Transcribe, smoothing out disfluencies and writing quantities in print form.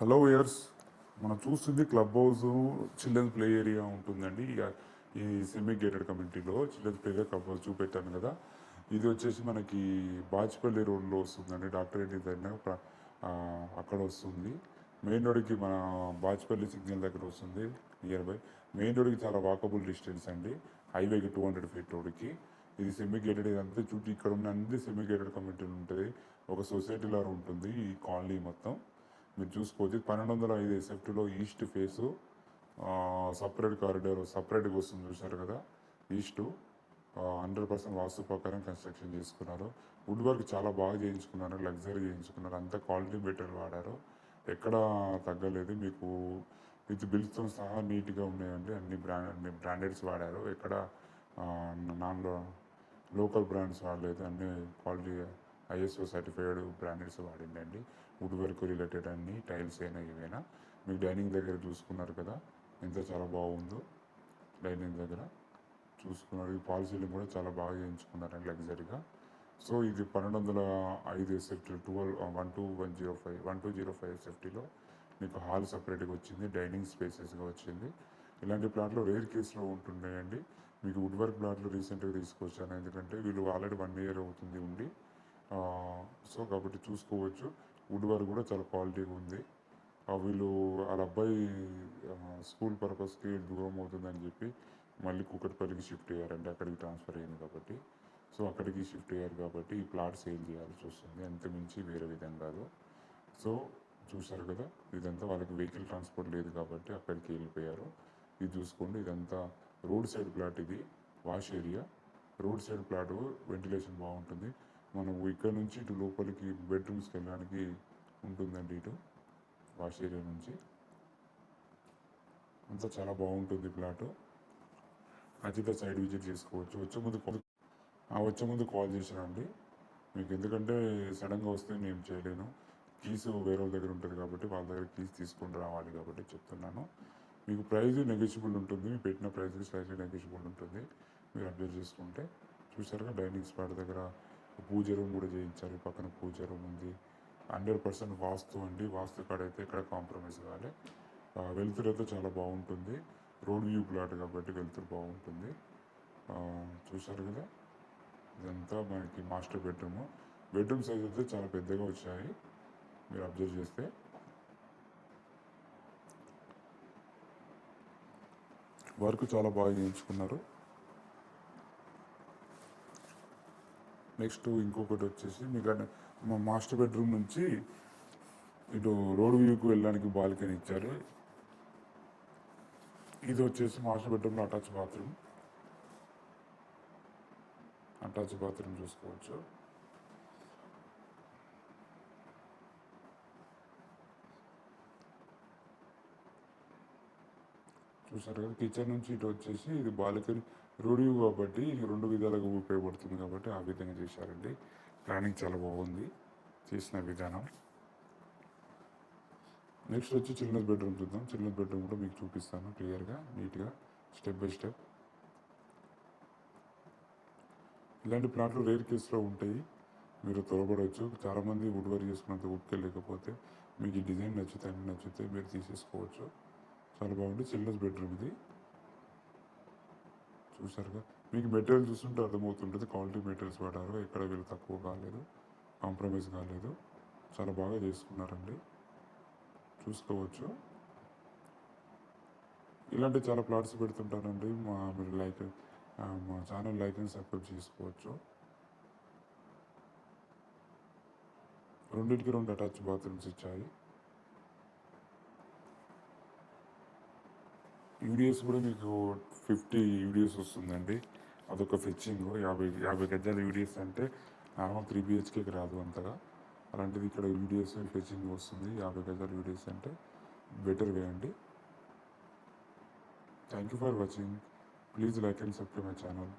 Hello years మనం చూస్తుంది club house children's play area ఉంటుందండి. ఇక ఈ సెమీ గేటెడ్ కమ్యూనిటీలో children's play area club house చూపెట్టాను కదా. ఇది వచ్చేసి మనకి బాచ్పల్లి రోడ్లో వస్తుందండి. డాక్టర్ రెడ్డి దగ్గర అక్కడ వస్తుంది. మెయిన్ రోడ్కి మన బాచ్పల్లి సిగ్నల్ దగ్గర వస్తుంది. నియర్ బై మెయిన్ రోడ్కి చాలా వాకబుల్ డిస్టెన్స్ అండి. హైవేకి 200 ఫీట్ రోడ్కి. ఇది సెమీ గేటెడ్. ఇదంతా చుట్టూ ఇక్కడ ఉన్న అన్ని సెమీ గేటెడ్ కమ్యూనిటీలు ఉంటుంది. ఒక సొసైటీ లాగా ఉంటుంది ఈ కాలనీ మొత్తం. మీరు చూసుకోవచ్చు 1205 ఎస్ఎఫ్టీలో ఈస్ట్ ఫేసు సపరేట్ కారిడార్ సపరేట్గా వస్తుంది చూసారు కదా. ఈస్టు 100% వాస్తు ప్రకారం కన్స్ట్రక్షన్ చేసుకున్నారు. వుడ్ వర్క్ చాలా బాగా చేయించుకున్నారు. లగ్జరీ చేయించుకున్నారు. అంతా క్వాలిటీ మెటీరియల్ వాడారు. ఎక్కడ తగ్గలేదు. మీకు విత్ బిల్స్తో సహా నీట్గా ఉన్నాయండి. అన్ని బ్రాండెడ్స్ వాడారు. ఎక్కడ నాన్ లోకల్ బ్రాండ్స్ వాడలేదు. అన్ని క్వాలిటీ ఐఎస్ఓ సర్టిఫైడ్ బ్రాండెడ్స్ వాడిందండి. వుడ్ వర్క్ రిలేటెడ్ అన్ని టైల్స్ అయినా ఏవైనా. మీకు డైనింగ్ దగ్గర చూసుకున్నారు కదా ఎంత చాలా బాగుందో. డైనింగ్ దగ్గర చూసుకున్నారు. ఈ పాల్ సీలింగ్ కూడా చాలా బాగా చేయించుకున్నారండి లగ్జరీగా. సో ఇది 1205 ఎస్ఎఫ్టీ 1205 ఎస్ఎఫ్టీలో మీకు హాల్ సపరేట్గా వచ్చింది. డైనింగ్ స్పేసెస్గా వచ్చింది. ఇలాంటి ప్లాట్లు రేర్ కేసులో ఉంటున్నాయండి. మీకు వుడ్ వర్క్ ప్లాట్లు రీసెంట్గా తీసుకొచ్చాను. ఎందుకంటే వీళ్ళు ఆల్రెడీ 1 ఇయర్ అవుతుంది ఉండి. సో కాబట్టి చూసుకోవచ్చు. వుడ్ వర్క్ కూడా చాలా క్వాలిటీగా ఉంది. వీళ్ళు వాళ్ళ అబ్బాయి స్కూల్ పర్పస్కి దూరం అవుతుందని చెప్పి మళ్ళీ కూకట్పల్లికి షిఫ్ట్ అయ్యారండి. అక్కడికి ట్రాన్స్ఫర్ అయింది కాబట్టి. సో అక్కడికి షిఫ్ట్ అయ్యారు కాబట్టి ఈ ప్లాట్ సేల్ చేయాల్సి వస్తుంది. అంతమించి వేరే విధంగా కాదు. సో చూసారు కదా, ఇదంతా వాళ్ళకి వెహికల్ ట్రాన్స్పోర్ట్ లేదు కాబట్టి అక్కడికి వెళ్ళిపోయారు. ఇది చూసుకోండి. ఇదంతా రోడ్ సైడ్ ప్లాట్. ఇది wash area. Road side plot ventilation బాగుంటుంది. మనం ఇక్కడ నుంచి ఇటు లోపలికి బెడ్రూమ్స్కి వెళ్ళడానికి ఉంటుందండి. ఇటు వాష్ ఏరియా నుంచి అంతా చాలా బాగుంటుంది ప్లాట్. నచ్చితే సైడ్ విజిట్ చేసుకోవచ్చు. వచ్చే ముందు కాల్ చేశానండి మీకు. ఎందుకంటే సడన్గా వస్తే నేను చేయలేను. కీస్ వేరే వాళ్ళ దగ్గర ఉంటుంది కాబట్టి వాళ్ళ దగ్గర కీస్ తీసుకొని రావాలి కాబట్టి చెప్తున్నాను. మీకు ప్రైస్ నెగోషియబుల్ ఉంటుంది. మీరు పెట్టిన ప్రైస్కి స్లైట్లీ నెగోషియబుల్ ఉంటుంది. మీరు అప్డేట్ చేసుకుంటే. చూసారుగా డైనింగ్ స్పాట్ దగ్గర పూజ రూమ్ కూడా చేయించారు. పక్కన పూజ రూమ్ ఉంది. 100% వాస్తు అండి. వాస్తు కాడ అయితే ఎక్కడ కాంప్రమైజ్ కావాలి. వెలుతురు అయితే చాలా బాగుంటుంది. రోడ్ వ్యూ ప్లాట్ కాబట్టి వెలుతురు బాగుంటుంది. చూసారు కదా, ఇదంతా మనకి మాస్టర్ బెడ్రూమ్. బెడ్రూమ్ సైజ్ అయితే చాలా పెద్దగా వచ్చాయి. మీరు అబ్జర్వ్ చేస్తే వర్క్ చాలా బాగా చేయించుకున్నారు. నెక్స్ట్ ఇంకొకటి వచ్చేసి మీకు మా మాస్టర్ బెడ్రూమ్ నుంచి ఇటు రోడ్ వ్యూకి వెళ్ళడానికి బాల్కనీ ఇచ్చారు. ఇది వచ్చేసి మాస్టర్ బెడ్రూమ్లో అటాచ్ బాత్రూమ్ చూసుకోవచ్చు. చూసారు కదా. కిచెన్ నుంచి ఇటు వచ్చేసి ఇది బాల్కనీ. రోడ్ వ్యూ కాబట్టి రెండు విధాలుగా ఉపయోగపడుతుంది కాబట్టి ఆ విధంగా చేశారండి. ప్లానింగ్ చాలా బాగుంది చేసిన విధానం. నెక్స్ట్ వచ్చి చిల్డ్రన్స్ బెడ్రూమ్ చూద్దాం. చిల్డ్రన్స్ బెడ్రూమ్ కూడా మీకు చూపిస్తాను క్లియర్గా, నీట్గా, స్టెప్ బై స్టెప్. ఇలాంటి ప్లాట్లు రేర్ కేసులో ఉంటాయి. మీరు త్వరపడవచ్చు. చాలామంది వుడ్ వర్క్ చేసుకున్నంత ఓపిక లేకపోతే మీకు ఈ డిజైన్ నచ్చితే అన్ని నచ్చితే మీరు తీసేసుకోవచ్చు. చాలా బాగుంది. చిల్డ్రన్స్ బెడ్రూమ్ ఇది. చూసారుగా. మీకు మెటీరియల్ చూస్తుంటే అర్థమవుతుంటుంది. క్వాలిటీ మెటీరియల్స్ వాడారు. ఎక్కడ వీళ్ళు తక్కువ కాలేదు, కాంప్రమైజ్ కాలేదు. చాలా బాగా చేసుకున్నారండి. చూసుకోవచ్చు. ఇలాంటి చాలా ప్లాట్స్ పెడుతుంటారండి. మీరు మా ఛానల్ లైక్ అండ్ సబ్స్క్రైబ్ చేసుకోవచ్చు. రెండింటికి 2 అటాచ్ బాత్రూమ్స్ ఇచ్చాయి. యూడిఎస్ కూడా మీకు 50 యూడిఎస్ వస్తుందండి. అదొక ఫెచ్చింగ్. 50 గజాల యూడిఎస్ అంటే నార్మల్ 3 బిహెచ్కేకి రాదు అంతగా. అలాంటిది ఇక్కడ యూడిఎస్ ఫెచ్చింగ్ వస్తుంది. 50 గజాల యూడిఎస్ అంటే బెటర్ వే అండి. Thank you for watching. Please like and subscribe my channel.